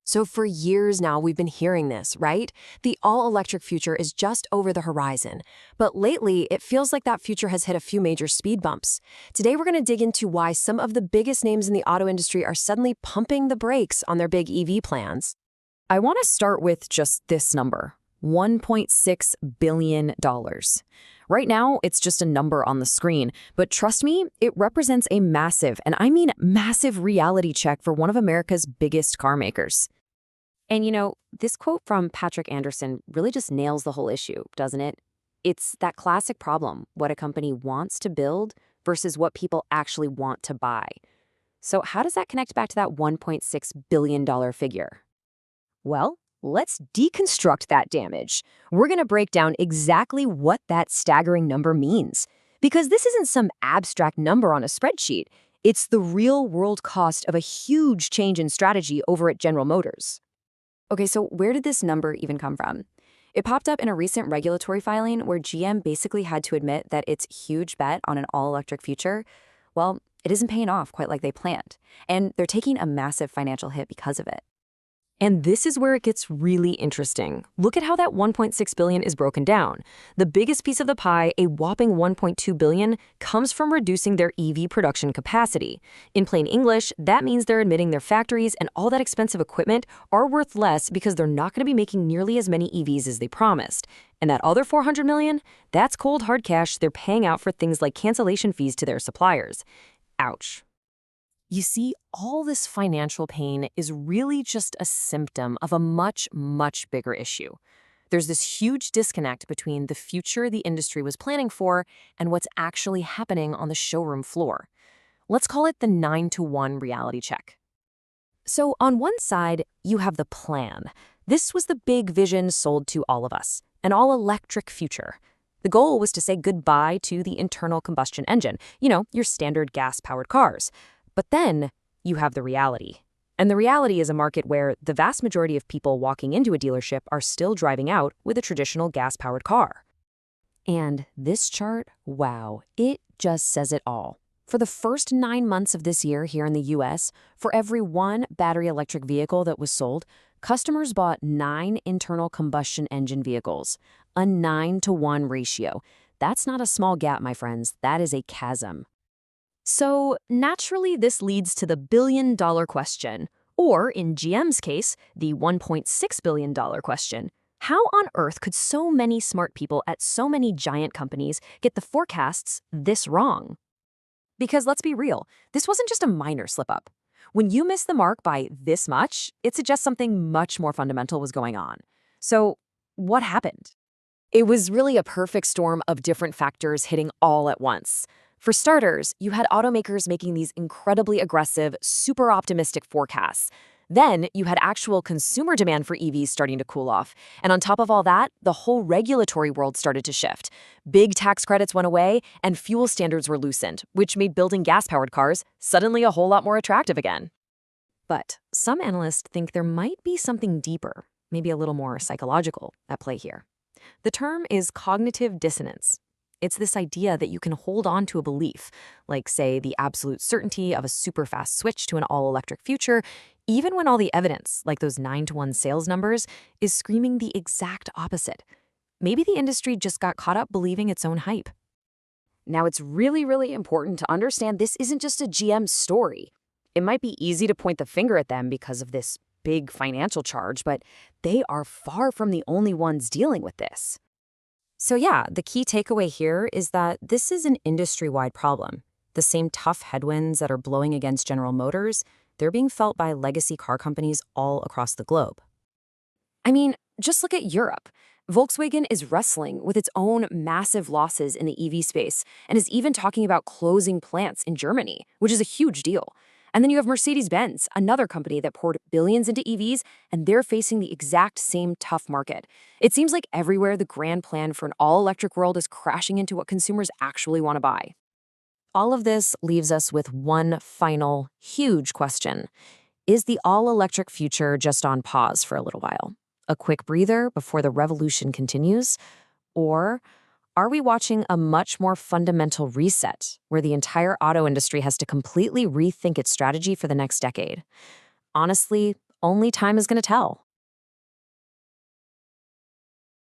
So for years now, we've been hearing this, right? The all-electric future is just over the horizon. But lately, it feels like that future has hit a few major speed bumps. Today, we're going to dig into why some of the biggest names in the auto industry are suddenly pumping the brakes on their big EV plans. I want to start with just this number, $1.6 billion. Right now, it's just a number on the screen, but trust me, it represents a massive, and I mean massive reality check for one of America's biggest car makers. And this quote from Patrick Anderson really just nails the whole issue, doesn't it? It's that classic problem, what a company wants to build versus what people actually want to buy. So how does that connect back to that $1.6 billion figure? Well, let's deconstruct that damage. We're going to break down exactly what that staggering number means. Because this isn't some abstract number on a spreadsheet. It's the real-world cost of a huge change in strategy over at General Motors. Okay, so where did this number even come from? It popped up in a recent regulatory filing where GM basically had to admit that its huge bet on an all-electric future, well, it isn't paying off quite like they planned. And they're taking a massive financial hit because of it. And this is where it gets really interesting. Look at how that $1.6 billion is broken down. The biggest piece of the pie, a whopping $1.2 billion, comes from reducing their EV production capacity. In plain English, that means they're admitting their factories and all that expensive equipment are worth less because they're not going to be making nearly as many EVs as they promised. And that other $400 million, that's cold hard cash they're paying out for things like cancellation fees to their suppliers. Ouch. You see, all this financial pain is really just a symptom of a much, much bigger issue. There's this huge disconnect between the future the industry was planning for and what's actually happening on the showroom floor. Let's call it the 9-to-1 reality check. So on one side, you have the plan. This was the big vision sold to all of us, an all-electric future. The goal was to say goodbye to the internal combustion engine, your standard gas-powered cars. But then you have the reality. And the reality is a market where the vast majority of people walking into a dealership are still driving out with a traditional gas-powered car. And this chart, wow, it just says it all. For the first 9 months of this year here in the US, for every one battery electric vehicle that was sold, customers bought 9 internal combustion engine vehicles, a 9-to-1 ratio. That's not a small gap, my friends. That is a chasm. So, naturally, this leads to the billion-dollar question, or in GM's case, the $1.6 billion question. How on earth could so many smart people at so many giant companies get the forecasts this wrong? Because let's be real, this wasn't just a minor slip-up. When you miss the mark by this much, it suggests something much more fundamental was going on. So, what happened? It was really a perfect storm of different factors hitting all at once. For starters, you had automakers making these incredibly aggressive, super optimistic forecasts. Then you had actual consumer demand for EVs starting to cool off. And on top of all that, the whole regulatory world started to shift. Big tax credits went away and fuel standards were loosened, which made building gas-powered cars suddenly a whole lot more attractive again. But some analysts think there might be something deeper, maybe a little more psychological, at play here. The term is cognitive dissonance. It's this idea that you can hold on to a belief, like, say, the absolute certainty of a super fast switch to an all-electric future, even when all the evidence, like those 9-to-1 sales numbers, is screaming the exact opposite. Maybe the industry just got caught up believing its own hype. Now, it's really, really important to understand this isn't just a GM story. It might be easy to point the finger at them because of this big financial charge, but they are far from the only ones dealing with this. So yeah, the key takeaway here is that this is an industry-wide problem. The same tough headwinds that are blowing against General Motors, they're being felt by legacy car companies all across the globe. I mean, just look at Europe. Volkswagen is wrestling with its own massive losses in the EV space and is even talking about closing plants in Germany, which is a huge deal. And then you have Mercedes-Benz, another company that poured billions into EVs, and they're facing the exact same tough market. It seems like everywhere the grand plan for an all-electric world is crashing into what consumers actually want to buy. All of this leaves us with one final, huge question. Is the all-electric future just on pause for a little while? A quick breather before the revolution continues? Or are we watching a much more fundamental reset where the entire auto industry has to completely rethink its strategy for the next decade? Honestly, only time is going to tell.